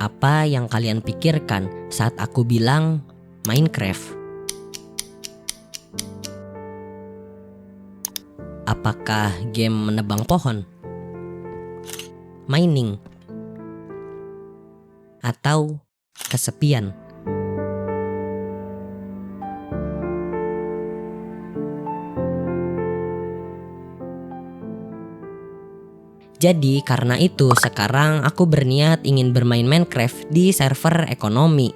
Apa yang kalian pikirkan saat aku bilang Minecraft? Apakah game menebang pohon? Mining? Atau kesepian? Jadi karena itu sekarang aku berniat ingin bermain Minecraft di server ekonomi.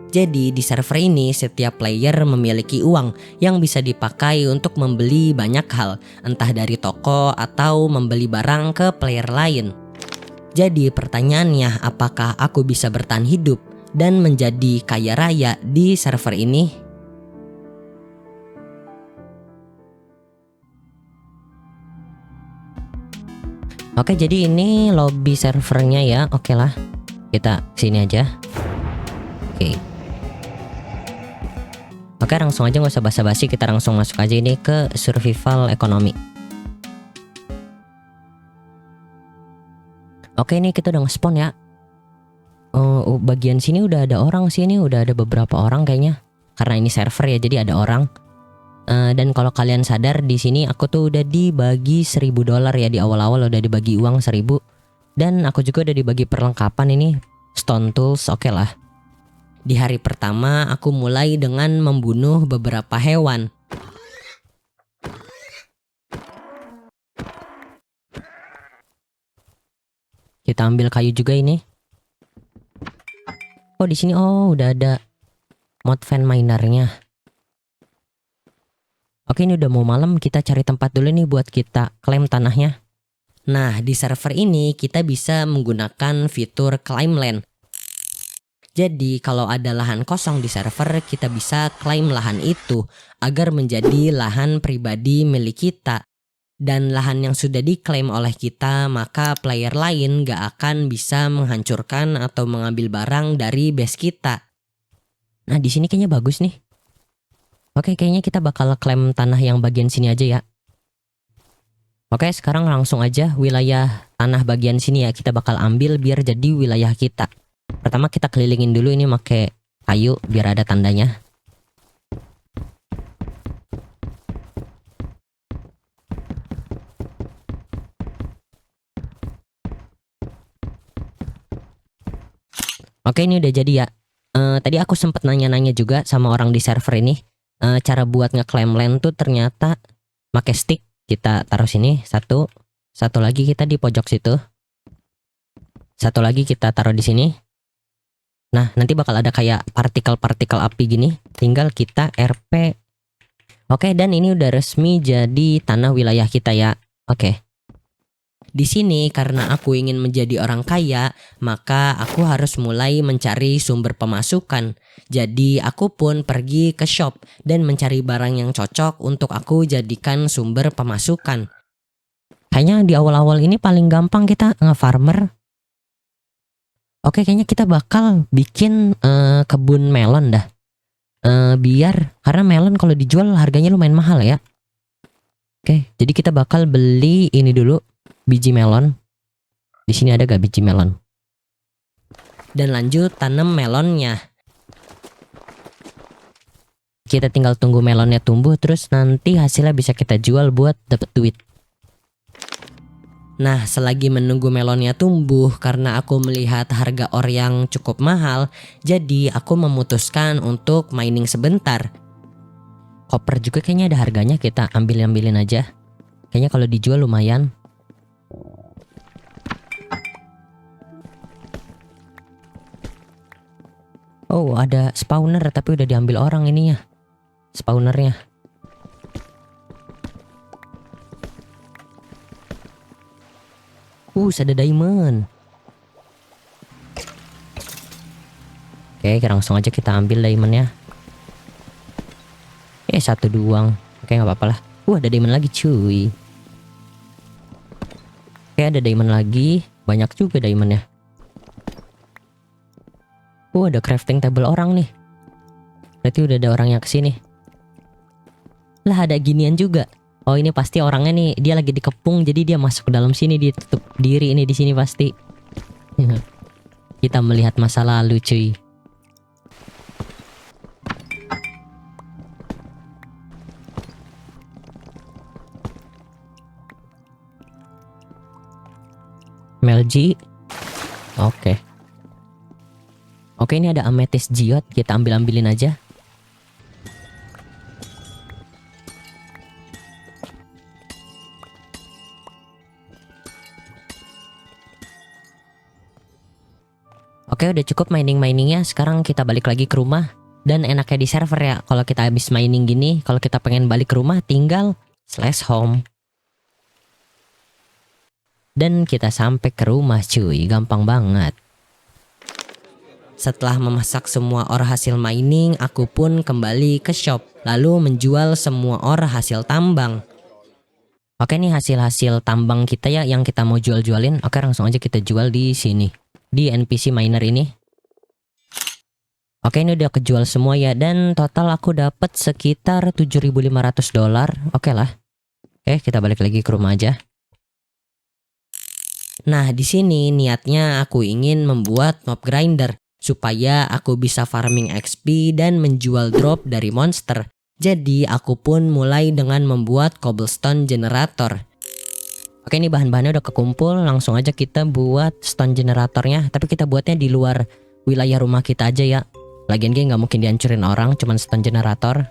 Jadi di server ini setiap player memiliki uang yang bisa dipakai untuk membeli banyak hal, entah dari toko atau membeli barang ke player lain. Jadi pertanyaannya, apakah aku bisa bertahan hidup dan menjadi kaya raya di server ini? Oke, jadi ini lobby servernya ya. Oke lah, kita sini aja. Oke, langsung aja, nggak usah basa-basi, kita langsung masuk aja ini ke survival ekonomi. Oke, ini kita udah nge-spawn ya. Bagian sini udah ada orang sih, ini udah ada beberapa orang kayaknya. Karena ini server ya, jadi ada orang. Dan kalau kalian sadar di sini aku tuh udah dibagi $1000 ya, di awal-awal udah dibagi uang 1000. Dan aku juga udah dibagi perlengkapan ini, stone tools. Oke lah. Di hari pertama aku mulai dengan membunuh beberapa hewan. Kita ambil kayu juga ini. Oh, di sini udah ada mod fan minernya. Oke, ini udah mau malam, kita cari tempat dulu nih buat kita klaim tanahnya. Nah, di server ini kita bisa menggunakan fitur claim land. Jadi kalau ada lahan kosong di server, kita bisa klaim lahan itu agar menjadi lahan pribadi milik kita. Dan lahan yang sudah diklaim oleh kita, maka player lain gak akan bisa menghancurkan atau mengambil barang dari base kita. Nah, di sini kayaknya bagus nih. Oke, kayaknya kita bakal klaim tanah yang bagian sini aja ya. Oke, sekarang langsung aja wilayah tanah bagian sini ya kita bakal ambil biar jadi wilayah kita. Pertama kita kelilingin dulu ini pakai kayu biar ada tandanya. Oke, ini udah jadi ya. Tadi aku sempet nanya-nanya juga sama orang di server ini. Cara buat ngeklaim land tuh ternyata pakai stick. Kita taruh sini satu lagi kita di pojok situ, satu lagi kita taruh di sini. Nah, nanti bakal ada kayak partikel-partikel api gini, tinggal kita RP. Oke, dan ini udah resmi jadi tanah wilayah kita ya. Oke. Di sini karena aku ingin menjadi orang kaya, maka aku harus mulai mencari sumber pemasukan. Jadi aku pun pergi ke shop dan mencari barang yang cocok untuk aku jadikan sumber pemasukan. Kayaknya di awal-awal ini paling gampang kita nge-farmer. Oke, kayaknya kita bakal bikin kebun melon dah. Karena melon kalau dijual harganya lumayan mahal ya. Oke, jadi kita bakal beli ini dulu. Biji melon. Di sini ada gak biji melon? Dan lanjut tanam melonnya. Kita tinggal tunggu melonnya tumbuh, terus nanti hasilnya bisa kita jual buat dapet duit. Nah, selagi menunggu melonnya tumbuh, karena aku melihat harga ore yang cukup mahal, jadi aku memutuskan untuk mining sebentar. Koper juga kayaknya ada harganya, kita ambilin aja. Kayaknya kalau dijual lumayan. Oh, ada spawner tapi udah diambil orang ini ya. Spawnernya. Ada diamond. Oke, langsung aja kita ambil diamondnya. Satu doang. Oke, nggak apa-apa lah. Ada diamond lagi cuy. Oke, ada diamond lagi. Banyak juga diamondnya. Ada crafting table orang nih. Berarti udah ada orang yang kesini. Lah, ada ginian juga. Oh, ini pasti orangnya nih, dia lagi dikepung, jadi dia masuk ke dalam sini, dia tutup diri ini di sini pasti. Kita melihat masa lalu cuy. Melji. Oke. Oke, ini ada amethyst geode, kita ambilin aja. Oke, udah cukup miningnya. Sekarang kita balik lagi ke rumah. Dan enaknya di server ya, kalau kita habis mining gini, kalau kita pengen balik ke rumah tinggal /home. Dan kita sampai ke rumah cuy, gampang banget. Setelah memasak semua ore hasil mining, aku pun kembali ke shop, lalu menjual semua ore hasil tambang. Oke, nih hasil-hasil tambang kita ya yang kita mau jual-jualin. Oke, langsung aja kita jual di sini, di NPC miner ini. Oke, ini udah kejual semua ya, dan total aku dapat sekitar $7.500. Oke lah. Oke, kita balik lagi ke rumah aja. Nah, di sini niatnya aku ingin membuat mob grinder supaya aku bisa farming XP dan menjual drop dari monster. Jadi aku pun mulai dengan membuat cobblestone generator. Oke, ini bahan-bahannya udah kekumpul, langsung aja kita buat stone generatornya. Tapi kita buatnya di luar wilayah rumah kita aja ya. Lagian gini nggak mungkin dihancurin orang, cuman stone generator.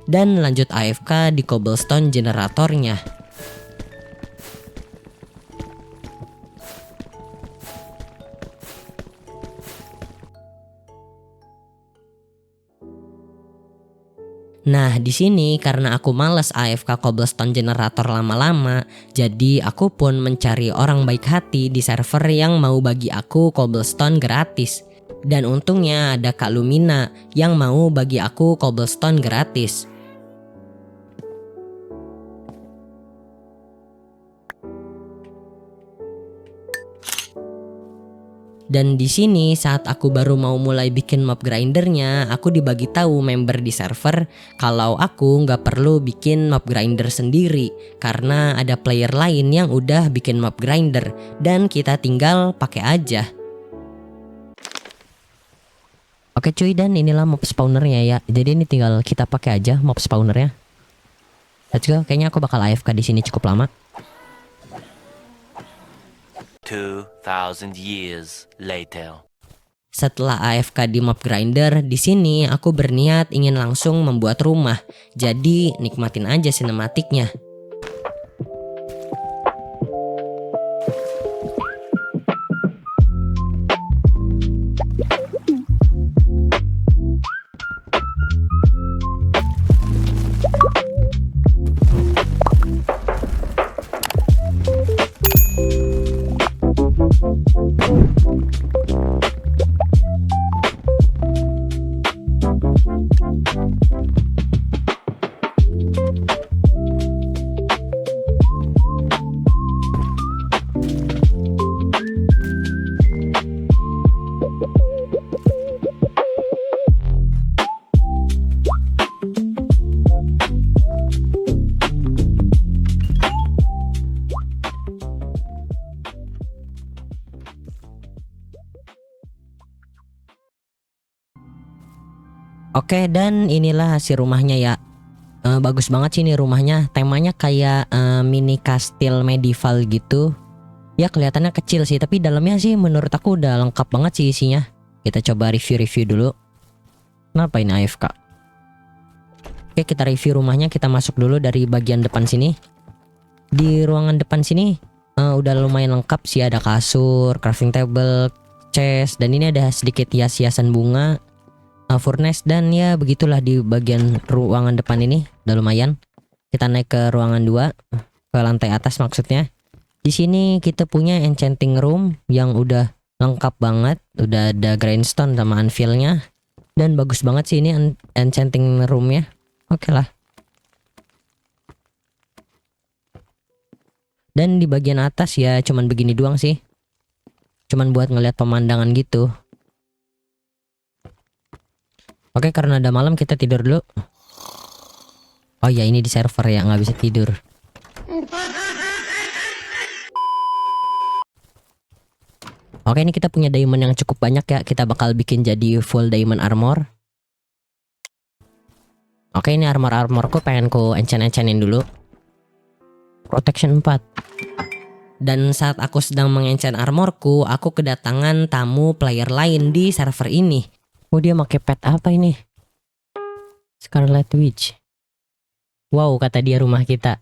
Dan lanjut AFK di cobblestone generatornya. Nah, di sini karena aku males AFK cobblestone generator lama-lama, jadi aku pun mencari orang baik hati di server yang mau bagi aku cobblestone gratis. Dan untungnya ada Kak Lumina yang mau bagi aku cobblestone gratis. Dan di sini saat aku baru mau mulai bikin mob grindernya, aku dibagi tahu member di server kalau aku nggak perlu bikin mob grinder sendiri karena ada player lain yang udah bikin mob grinder dan kita tinggal pakai aja. Oke cuy, dan inilah mob spawnernya ya. Jadi ini tinggal kita pakai aja mob spawnernya. Let's go. Kayaknya aku bakal AFK di sini cukup lama. 2000 years later. Setelah AFK di mob grinder, di sini aku berniat ingin langsung membuat rumah. Jadi nikmatin aja sinematiknya. Oke, dan inilah hasil rumahnya ya. Bagus banget sih ini rumahnya. Temanya kayak mini kastil medieval gitu. Ya kelihatannya kecil sih, tapi dalamnya sih menurut aku udah lengkap banget sih isinya. Kita coba review dulu. Kenapa ini AFK? Oke, kita review rumahnya. Kita masuk dulu dari bagian depan sini. Di ruangan depan sini udah lumayan lengkap sih. Ada kasur, crafting table, chest, dan ini ada sedikit hias-hiasan bunga, furnace, dan ya begitulah di bagian ruangan depan ini udah lumayan. Kita naik ke ruangan 2, ke lantai atas maksudnya. Di sini kita punya enchanting room yang udah lengkap banget, udah ada grindstone sama anvilnya, dan bagus banget sih ini enchanting roomnya. Oke lah. Dan di bagian atas ya cuman begini doang sih. Cuman buat ngeliat pemandangan gitu. Oke, karena udah malam kita tidur dulu. Oh ya, ini di server ya, nggak bisa tidur. Oke, ini kita punya diamond yang cukup banyak ya. Kita bakal bikin jadi full diamond armor. Oke, ini armorku pengen ku enchant-enchantin dulu. Protection 4. Dan saat aku sedang mengenchant armorku, aku kedatangan tamu player lain di server ini. Oh, dia pakai pet apa ini? Scarlet Witch. Wow, kata dia rumah kita.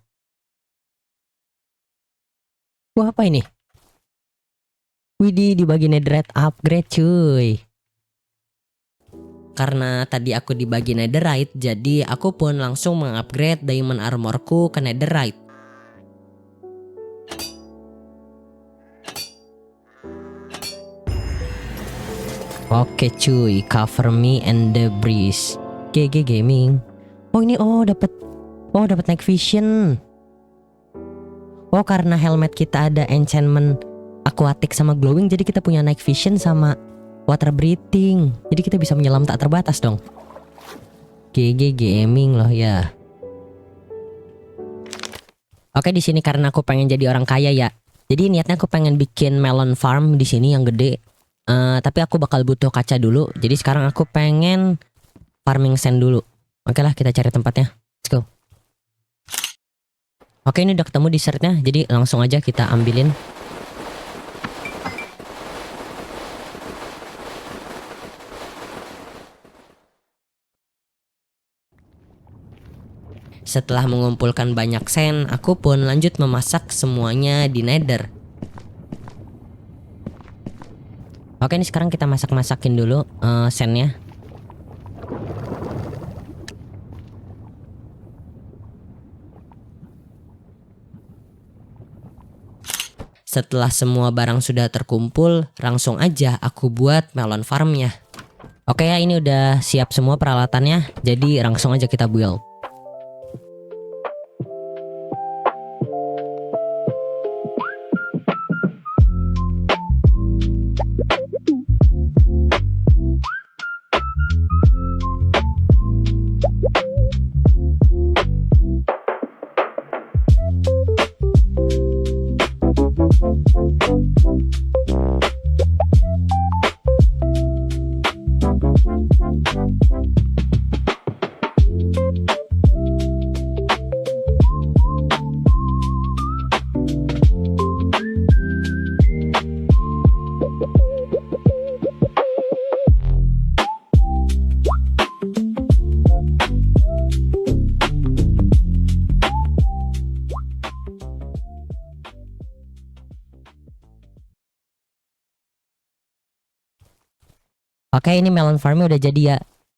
Wah, apa ini? Widih, dibagi netherite upgrade cuy. Karena tadi aku dibagi netherite, jadi aku pun langsung mengupgrade diamond armorku ke netherite. Oke cuy, cover me and the breeze. GG Gaming. Oh ini dapat night vision. Oh, karena helmet kita ada enchantment aquatic sama glowing, jadi kita punya night vision sama water breathing. Jadi kita bisa menyelam tak terbatas dong. GG Gaming loh ya. Oke, di sini karena aku pengen jadi orang kaya ya. Jadi niatnya aku pengen bikin melon farm di sini yang gede. Tapi aku bakal butuh kaca dulu. Jadi sekarang aku pengen farming sand dulu. Oke lah, kita cari tempatnya. Let's go. Oke, ini udah ketemu dessertnya. Jadi langsung aja kita ambilin. Setelah mengumpulkan banyak sand, aku pun lanjut memasak semuanya di nether. Oke, ini sekarang kita masak-masakin dulu sandnya. Setelah semua barang sudah terkumpul, langsung aja aku buat melon farmnya. Oke ya, ini udah siap semua peralatannya. Jadi langsung aja kita build. Oke, ini melon farmnya udah jadi ya.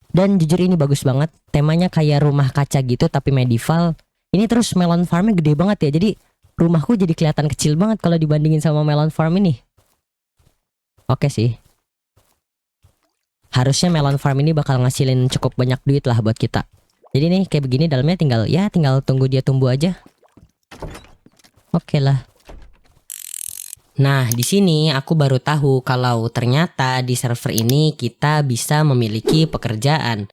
Dan jujur ini bagus banget. Temanya kayak rumah kaca gitu tapi medieval. Ini terus melon farmnya gede banget ya. Jadi rumahku jadi kelihatan kecil banget kalau dibandingin sama melon farm ini. Oke sih. Harusnya melon farm ini bakal ngasilin cukup banyak duit lah buat kita. Jadi nih kayak begini dalamnya tinggal tunggu dia tumbuh aja. Oke lah. Nah, di sini aku baru tahu kalau ternyata di server ini kita bisa memiliki pekerjaan.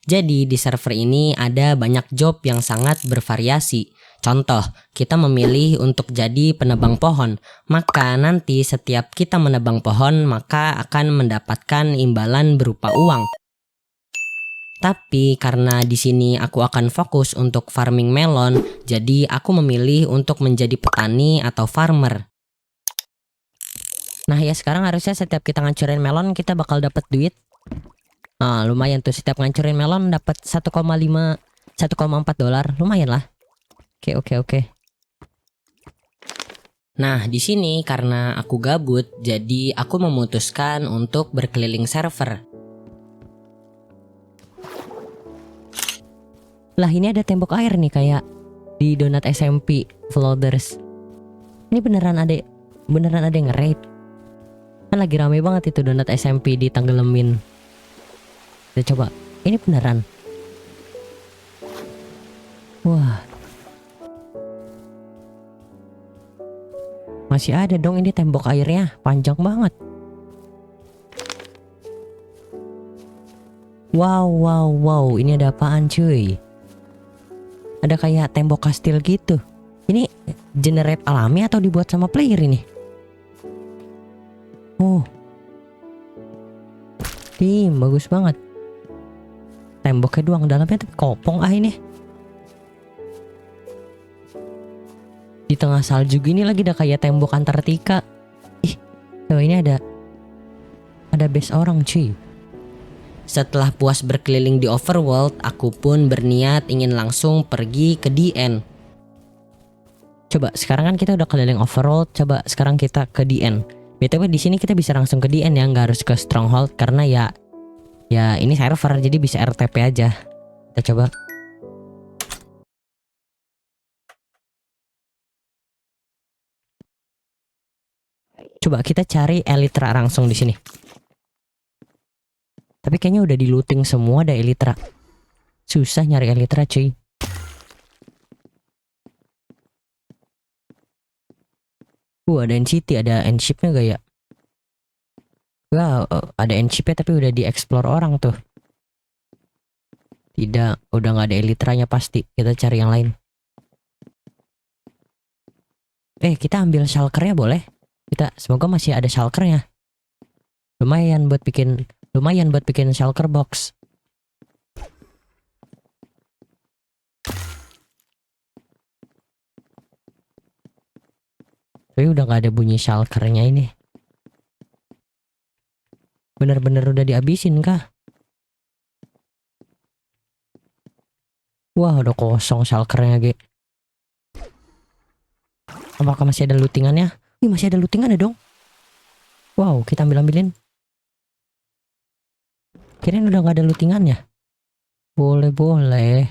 Jadi di server ini ada banyak job yang sangat bervariasi. Contoh, kita memilih untuk jadi penebang pohon. Maka nanti setiap kita menebang pohon, maka akan mendapatkan imbalan berupa uang. Tapi karena di sini aku akan fokus untuk farming melon, jadi aku memilih untuk menjadi petani atau farmer. Nah ya, sekarang harusnya setiap kita ngancurin melon kita bakal dapat duit. Nah, lumayan tuh, setiap ngancurin melon dapat 1,4 dolar. Lumayan lah. Oke. Nah, di sini karena aku gabut, jadi aku memutuskan untuk berkeliling server. Lah, ini ada tembok air nih kayak di Donut SMP Flooders. Ini beneran ada yang nge-raid. Kan lagi rame banget itu Donut SMP ditanggelemin. Kita coba. Ini beneran. Wah. Masih ada dong, ini tembok airnya panjang banget. Wow, wow, wow, ini ada apaan cuy? Ada kayak tembok kastil gitu. Ini generate alami atau dibuat sama player ini? Oh, bagus banget. Temboknya doang, dalamnya tapi kopong ini. Di tengah salju gini lagi ada kayak tembok Antartika. Ih, tuh ini ada base orang cuy. Setelah puas berkeliling di overworld, aku pun berniat ingin langsung pergi ke DN. Coba sekarang kan kita udah keliling overworld, coba sekarang kita ke DN. BTW di sini kita bisa langsung ke DN ya, nggak harus ke stronghold karena ya ini server jadi bisa RTP aja. Kita coba. Coba kita cari Elytra langsung di sini. Tapi kayaknya udah di looting semua ada Elytra. Susah nyari Elytra cuy. Ada NCT, ada Endship-nya gak ya? Wah, ada Endship-nya tapi udah di-explore orang tuh. Tidak, udah gak ada Elytranya pasti. Kita cari yang lain. Kita ambil shulker-nya boleh? Kita semoga masih ada shulker-nya. Lumayan buat bikin shulker box. Tapi udah gak ada bunyi shulker-nya ini. Bener-bener udah dihabisin kah? Wah, udah kosong shulker-nya, Ge. Apakah masih ada lootingannya? Masih ada lootingannya dong. Wow, kita ambilin. Kirain udah gak ada lootingannya. Boleh.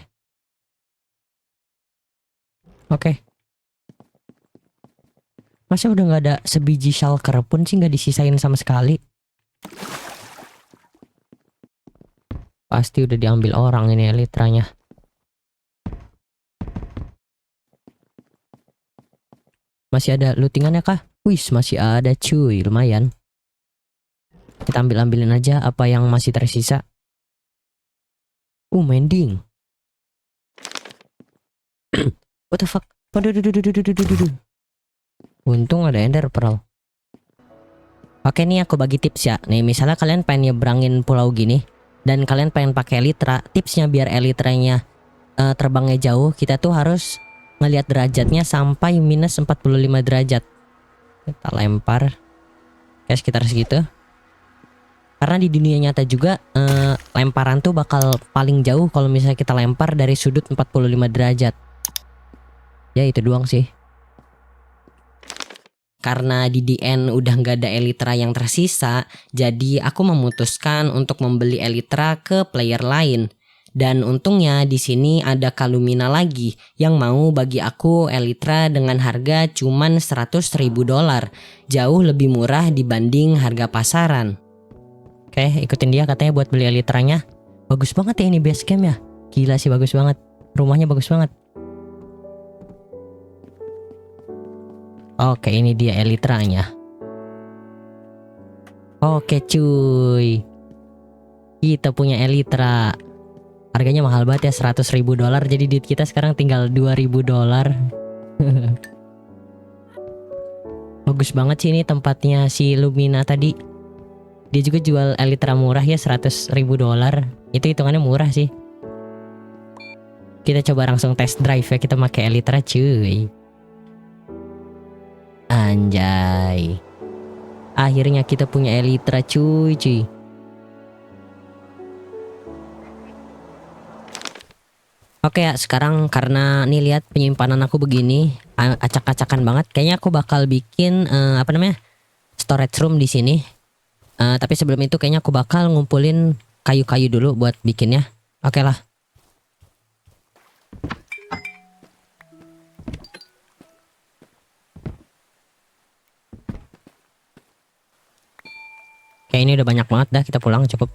Oke. Masa udah gak ada sebiji shulker pun sih, gak disisain sama sekali. Pasti udah diambil orang ini Elytranya. Masih ada lootingannya kah? Masih ada cuy, lumayan. Kita ambilin aja apa yang masih tersisa. Mending. What the fuck? Waduh. Untung ada ender pearl. Oke nih aku bagi tips ya. Nih misalnya kalian pengen nyebrangin pulau gini dan kalian pengen pakai Elytra, tipsnya biar Elytranya terbangnya jauh, kita tuh harus ngelihat derajatnya sampai minus 45 derajat. Kita lempar kayak sekitar segitu. Karena di dunia nyata juga lemparan tuh bakal paling jauh kalau misalnya kita lempar dari sudut 45 derajat. Ya itu doang sih. Karena di DN udah nggak ada Elytra yang tersisa, jadi aku memutuskan untuk membeli Elytra ke player lain. Dan untungnya di sini ada Kalumina lagi yang mau bagi aku Elytra dengan harga cuman $100.000, jauh lebih murah dibanding harga pasaran. Oke, ikutin dia katanya buat beli Elytranya. Bagus banget ya ini base camp ya. Gila sih bagus banget. Rumahnya bagus banget. Oke, ini dia Elytranya. Oke cuy, kita punya Elytra. Harganya mahal banget ya, $100.000. Jadi duit kita sekarang tinggal $2.000. Bagus banget sih ini tempatnya si Lumina tadi. Dia juga jual Elytra murah ya, $100.000. Itu hitungannya murah sih. Kita coba langsung test drive ya, kita pakai Elytra cuy. Anjay. Akhirnya kita punya Elytra cuy. Oke ya, sekarang karena nih lihat penyimpanan aku begini, acak-acakan banget. Kayaknya aku bakal bikin storage room di sini. Tapi sebelum itu kayaknya aku bakal ngumpulin kayu-kayu dulu buat bikinnya. Oke lah. Kayak ini udah banyak banget dah, kita pulang cukup.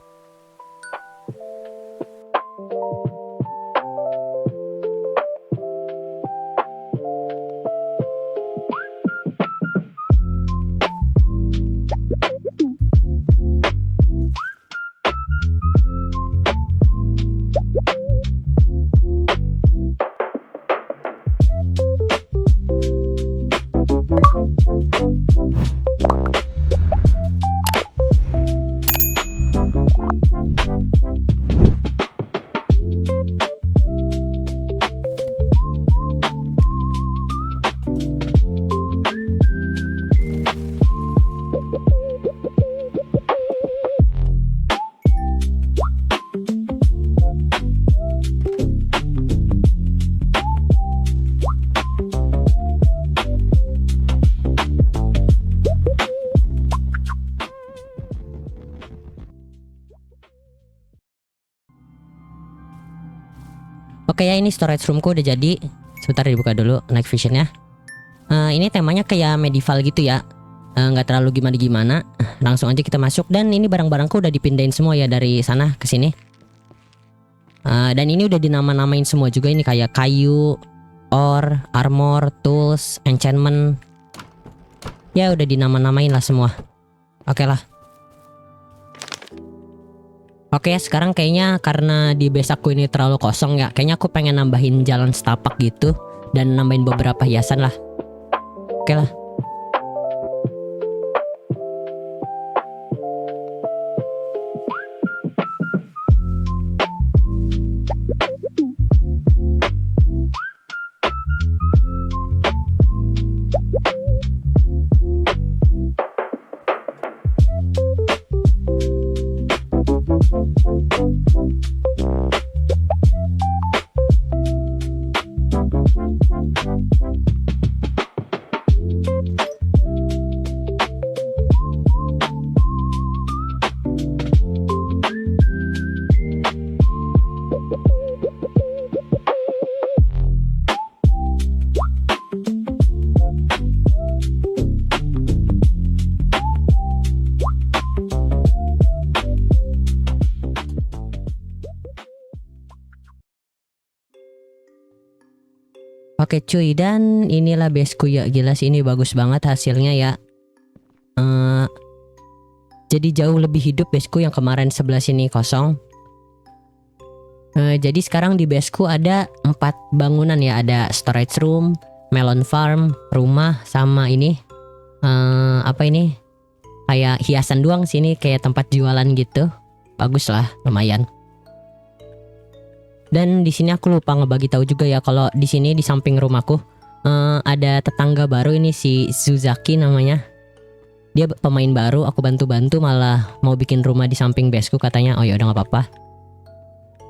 Oke ya, ini storage roomku udah jadi. Sebentar dibuka dulu night visionnya. Ini temanya kayak medieval gitu ya. Nggak terlalu gimana-gimana. Langsung aja kita masuk. Dan ini barang-barangku udah dipindahin semua ya dari sana ke sini. Dan ini udah dinama-namain semua juga. Ini kayak kayu, ore, armor, tools, enchantment. Ya udah dinama-namain lah semua. Oke lah. Oke, sekarang kayaknya karena di base aku ini terlalu kosong ya, kayaknya aku pengen nambahin jalan setapak gitu dan nambahin beberapa hiasan lah. Oke lah. Oke cuy, dan inilah baseku ya, gila sih ini bagus banget hasilnya ya. Jadi jauh lebih hidup baseku yang kemarin sebelah sini kosong. Jadi sekarang di baseku ada 4 bangunan ya, ada storage room, melon farm, rumah, sama ini apa ini? Kayak hiasan doang sini, kayak tempat jualan gitu. Bagus lah, lumayan. Dan di sini aku lupa ngebagi tahu juga ya, kalau di sini di samping rumahku ada tetangga baru, ini si Suzaki namanya. Dia pemain baru, aku bantu-bantu, malah mau bikin rumah di samping baseku katanya. Oh ya udah nggak apa-apa.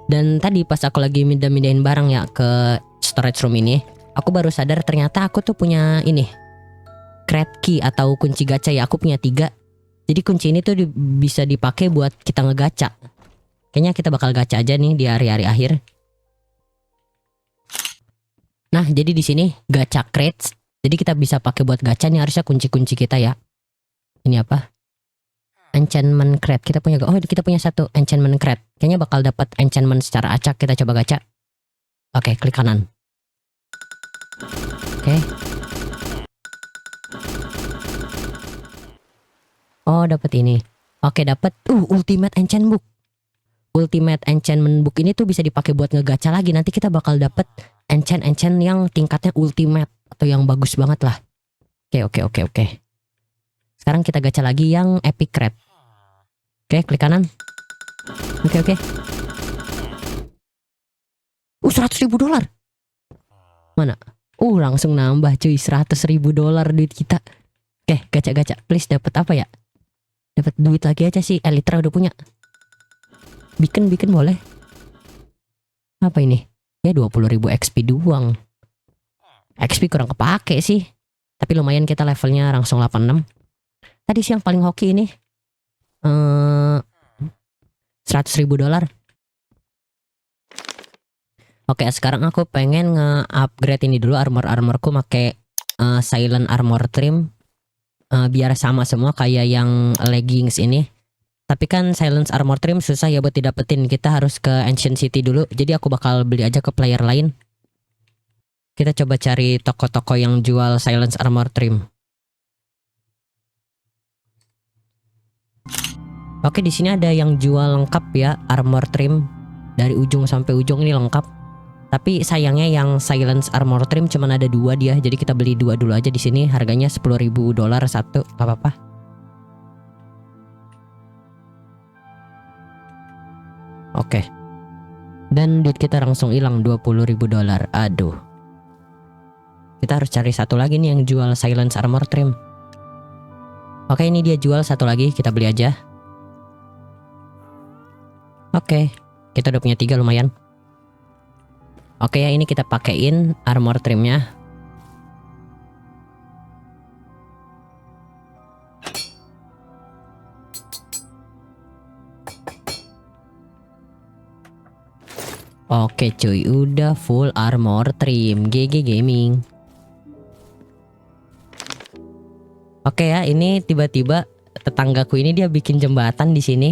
Dan tadi pas aku lagi mindahin barang ya ke storage room ini, aku baru sadar ternyata aku tuh punya ini crate key atau kunci gacha ya. Aku punya 3. Jadi kunci ini tuh bisa dipakai buat kita ngegacha. Kayaknya kita bakal gacha aja nih di hari-hari akhir. Nah, jadi di sini gacha crates. Jadi kita bisa pakai buat gacha nih, harusnya kunci-kunci kita ya. Ini apa? Enchantment crate. Kita punya, oh kita punya 1 enchantment crate. Kayaknya bakal dapat enchantment secara acak. Kita coba gacha. Oke, klik kanan. Oke. Oh, dapat ini. Oke, dapat ultimate enchant book. Ultimate enchantment book ini tuh bisa dipakai buat ngegacha lagi. Nanti kita bakal dapat enchant yang tingkatnya ultimate atau yang bagus banget lah. Oke. Sekarang kita gacha lagi yang epic crate. Oke, klik kanan. Oke. $100.000. Mana? Langsung nambah cuy, $100.000 duit kita. Oke, gacha. Please dapat apa ya? Dapat duit lagi aja sih. Elytra udah punya. Beacon boleh. Apa ini? Ya 20.000 XP doang. XP kurang kepake sih. Tapi lumayan, kita levelnya langsung 86. Tadi sih yang paling hoki ini $100.000. Oke, sekarang aku pengen nge-upgrade ini dulu, armorku pakai silent armor trim. Biar sama semua kayak yang leggings ini. Tapi kan silence armor trim susah ya buat didapetin. Kita harus ke Ancient City dulu. Jadi aku bakal beli aja ke player lain. Kita coba cari toko-toko yang jual silence armor trim. Oke, di sini ada yang jual lengkap ya, armor trim dari ujung sampai ujung ini lengkap. Tapi sayangnya yang silence armor trim cuma ada 2 dia. Jadi kita beli 2 dulu aja di sini. Harganya $10.000 satu, gak apa-apa. Oke. Dan duit kita langsung hilang $20.000. Aduh. Kita harus cari satu lagi nih yang jual silence armor trim. Oke, ini dia jual satu lagi, kita beli aja. Oke, kita udah punya 3, lumayan. Oke ya, ini kita pakein armor trimnya. Oke cuy, udah full armor trim GG Gaming. Oke ya, ini tiba-tiba tetanggaku ini dia bikin jembatan di sini.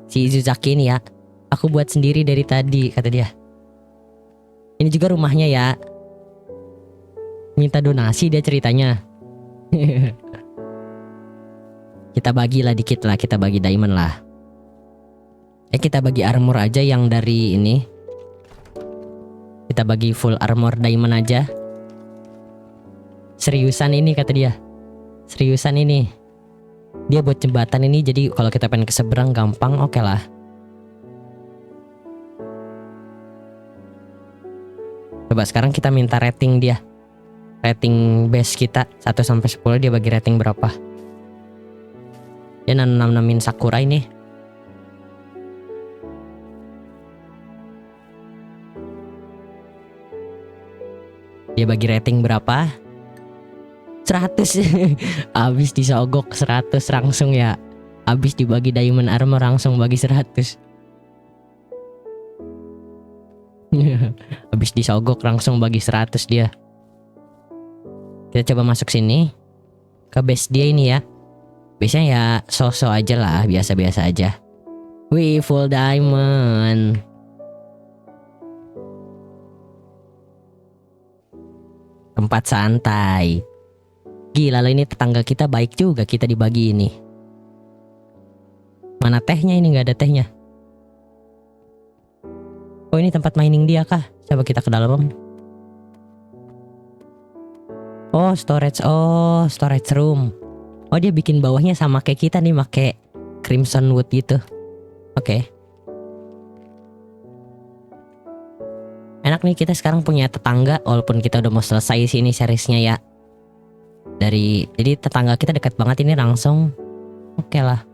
Si Izuzaki ini ya. Aku buat sendiri dari tadi kata dia. Ini juga rumahnya ya. Minta donasi dia ceritanya. Kita bagilah dikit lah, kita bagi diamond lah. Kita bagi armor aja yang dari ini. Kita bagi full armor diamond aja. Seriusan ini kata dia. Seriusan ini. Dia buat jembatan ini jadi kalau kita pengen ke seberang gampang, oke lah. Coba sekarang kita minta rating dia. Rating base kita 1 sampai 10 dia bagi rating berapa? Dia nanam-nanamin sakura ini. Dia bagi rating berapa? 100. Habis disogok 100 langsung ya. Habis dibagi diamond armor langsung bagi 100. Habis disogok langsung bagi 100 dia. Kita coba masuk sini ke base dia ini ya. Biasanya ya so-so aja lah, biasa-biasa aja. Wih, full diamond. Tempat santai. Gila loh, ini tetangga kita baik juga, kita dibagi ini. Mana tehnya, ini nggak ada tehnya. Oh, ini tempat mining dia kah? Coba kita ke dalam. Oh, storage. Oh, storage room. Oh, dia bikin bawahnya sama kayak kita nih, pakai crimson wood gitu. Oke. Enak nih, kita sekarang punya tetangga walaupun kita udah mau selesai sini seriesnya ya. Jadi tetangga kita dekat banget ini langsung. Oke lah.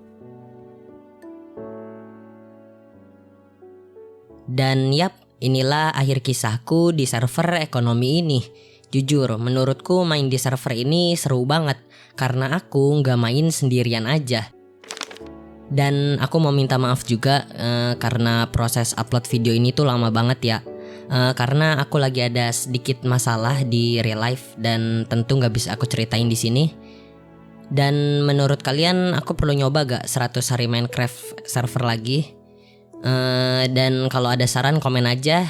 Dan yap, inilah akhir kisahku di server ekonomi ini. Jujur, menurutku main di server ini seru banget karena aku nggak main sendirian aja. Dan aku mau minta maaf juga karena proses upload video ini tuh lama banget ya. Karena aku lagi ada sedikit masalah di real life dan tentu nggak bisa aku ceritain di sini. Dan menurut kalian aku perlu nyoba gak 100 hari Minecraft server lagi? Dan kalau ada saran komen aja.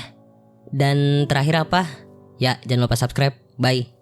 Dan terakhir apa? Ya, jangan lupa subscribe. Bye.